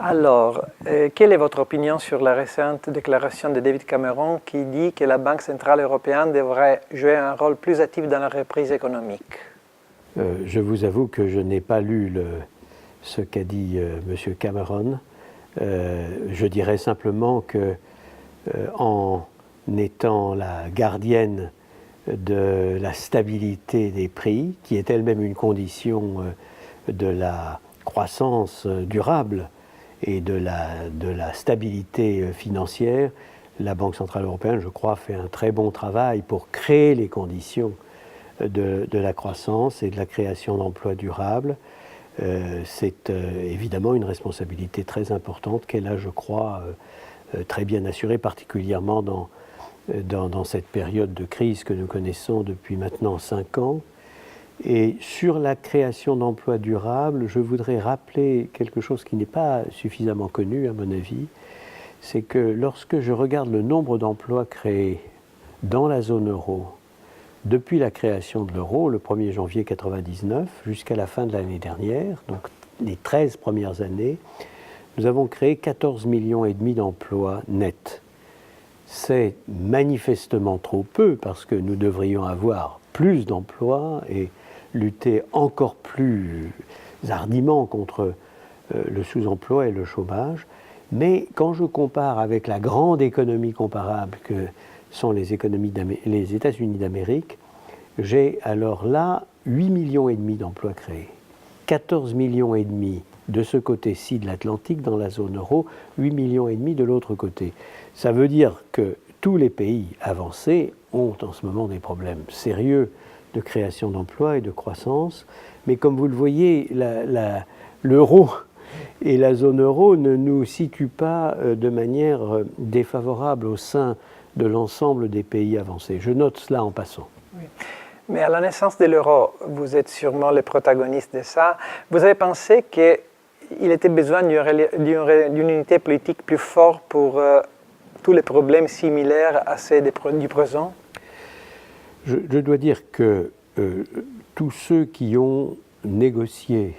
Alors, quelle est votre opinion sur la récente déclaration de David Cameron qui dit que la Banque centrale européenne devrait jouer un rôle plus actif dans la reprise économique? Je vous avoue que je n'ai pas lu ce qu'a dit M. Cameron. Je dirais simplement que en étant la gardienne de la stabilité des prix, qui est elle-même une condition de la croissance durable et de la stabilité financière, la Banque centrale européenne, je crois, fait un très bon travail pour créer les conditions de la croissance et de la création d'emplois durables. C'est évidemment une responsabilité très importante qu'elle a, je crois, très bien assurée, particulièrement dans cette période de crise que nous connaissons depuis maintenant 5 ans. Et sur la création d'emplois durables, je voudrais rappeler quelque chose qui n'est pas suffisamment connu, à mon avis, c'est que lorsque je regarde le nombre d'emplois créés dans la zone euro depuis la création de l'euro, le 1er janvier 1999, jusqu'à la fin de l'année dernière, donc les 13 premières années, nous avons créé 14,5 millions d'emplois nets. C'est manifestement trop peu parce que nous devrions avoir plus d'emplois et lutter encore plus hardiment contre le sous-emploi et le chômage. Mais quand je compare avec la grande économie comparable que sont les États-Unis d'Amérique, j'ai alors là 8,5 millions d'emplois créés. 14,5 millions de ce côté-ci de l'Atlantique dans la zone euro, 8,5 millions de l'autre côté. Ça veut dire que tous les pays avancés ont en ce moment des problèmes sérieux de création d'emplois et de croissance. Mais comme vous le voyez, l'euro et la zone euro ne nous situent pas de manière défavorable au sein de l'ensemble des pays avancés. Je note cela en passant. Oui. Mais à la naissance de l'euro, vous êtes sûrement le protagoniste de ça. Vous avez pensé qu'il était besoin d'une unité politique plus forte pour tous les problèmes similaires à ceux du présent? Je dois dire que tous ceux qui ont négocié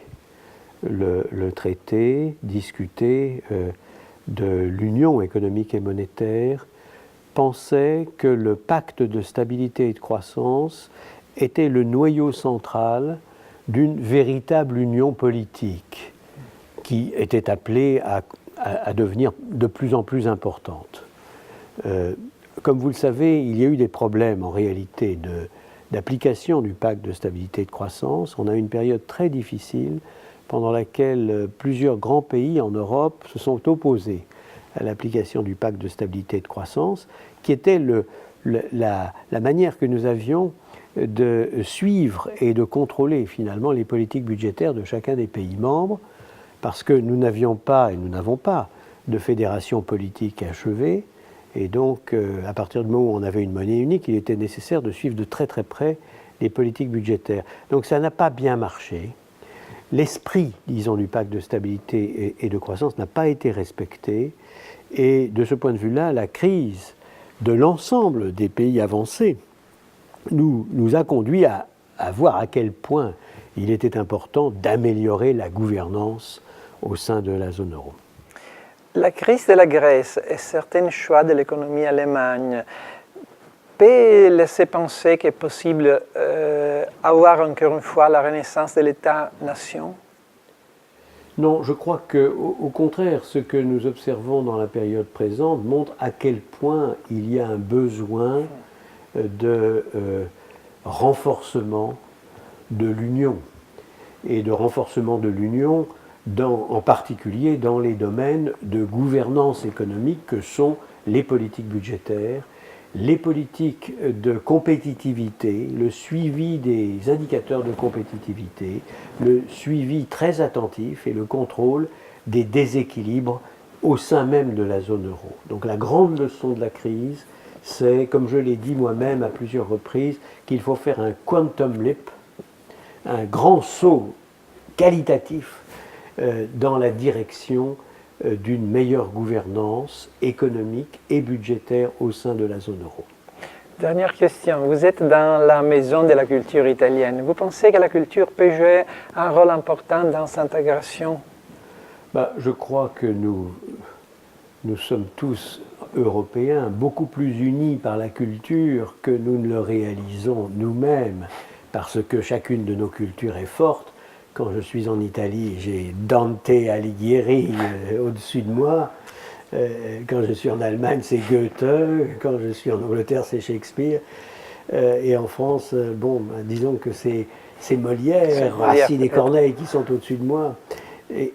le traité, discuté de l'union économique et monétaire, pensaient que le pacte de stabilité et de croissance était le noyau central d'une véritable union politique qui était appelée à devenir de plus en plus importante. Comme vous le savez, il y a eu des problèmes en réalité d'application du pacte de stabilité et de croissance. On a eu une période très difficile pendant laquelle plusieurs grands pays en Europe se sont opposés à l'application du pacte de stabilité et de croissance, qui était la manière que nous avions de suivre et de contrôler finalement les politiques budgétaires de chacun des pays membres, parce que nous n'avions pas et nous n'avons pas de fédération politique achevée. Et donc, à partir du moment où on avait une monnaie unique, il était nécessaire de suivre de très très près les politiques budgétaires. Donc ça n'a pas bien marché. L'esprit, disons, du pacte de stabilité et de croissance n'a pas été respecté. Et de ce point de vue-là, la crise de l'ensemble des pays avancés nous a conduit à voir à quel point il était important d'améliorer la gouvernance au sein de la zone euro. La crise de la Grèce et certains choix de l'économie allemande peut laisser penser qu'il est possible d'avoir encore une fois la renaissance de l'État-nation? Non, je crois qu'au contraire, ce que nous observons dans la période présente montre à quel point il y a un besoin de renforcement de l'Union, et de renforcement de l'Union en particulier dans les domaines de gouvernance économique que sont les politiques budgétaires, les politiques de compétitivité, le suivi des indicateurs de compétitivité, le suivi très attentif et le contrôle des déséquilibres au sein même de la zone euro. Donc la grande leçon de la crise, c'est, comme je l'ai dit moi-même à plusieurs reprises, qu'il faut faire un quantum leap, un grand saut qualitatif dans la direction d'une meilleure gouvernance économique et budgétaire au sein de la zone euro. Dernière question. Vous êtes dans la maison de la culture italienne. Vous pensez que la culture peut jouer un rôle important dans cette intégration? Je crois que nous sommes tous Européens, beaucoup plus unis par la culture que nous ne le réalisons nous-mêmes, parce que chacune de nos cultures est forte. Quand je suis en Italie, j'ai Dante Alighieri au-dessus de moi. Quand je suis en Allemagne, c'est Goethe. Quand je suis en Angleterre, c'est Shakespeare. Et en France, disons que c'est Molière, Racine et Corneille qui sont au-dessus de moi.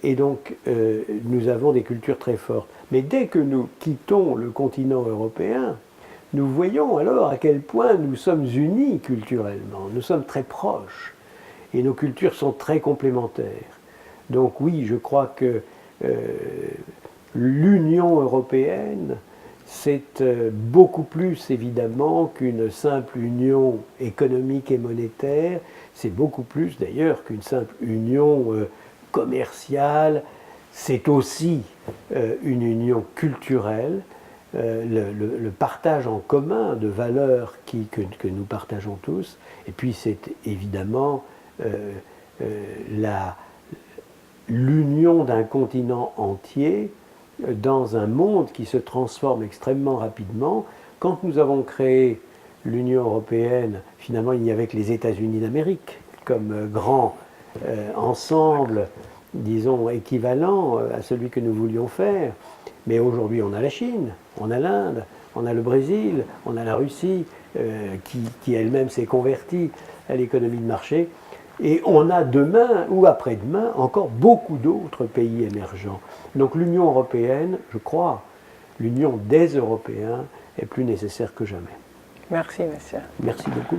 Et donc, nous avons des cultures très fortes. Mais dès que nous quittons le continent européen, nous voyons alors à quel point nous sommes unis culturellement. Nous sommes très proches. Et nos cultures sont très complémentaires. Donc oui, je crois que l'Union européenne, c'est beaucoup plus évidemment qu'une simple union économique et monétaire. C'est beaucoup plus d'ailleurs qu'une simple union commerciale. C'est aussi une union culturelle, le partage en commun de valeurs que nous partageons tous. Et puis c'est évidemment l'union d'un continent entier dans un monde qui se transforme extrêmement rapidement. Quand nous avons créé l'Union européenne, finalement il n'y avait que les États-Unis d'Amérique comme grand ensemble, disons, équivalent à celui que nous voulions faire. Mais aujourd'hui on a la Chine, on a l'Inde, on a le Brésil, on a la Russie qui elle-même s'est convertie à l'économie de marché. Et on a demain ou après-demain encore beaucoup d'autres pays émergents. Donc l'Union européenne, je crois, l'union des Européens est plus nécessaire que jamais. Merci, monsieur. Merci beaucoup.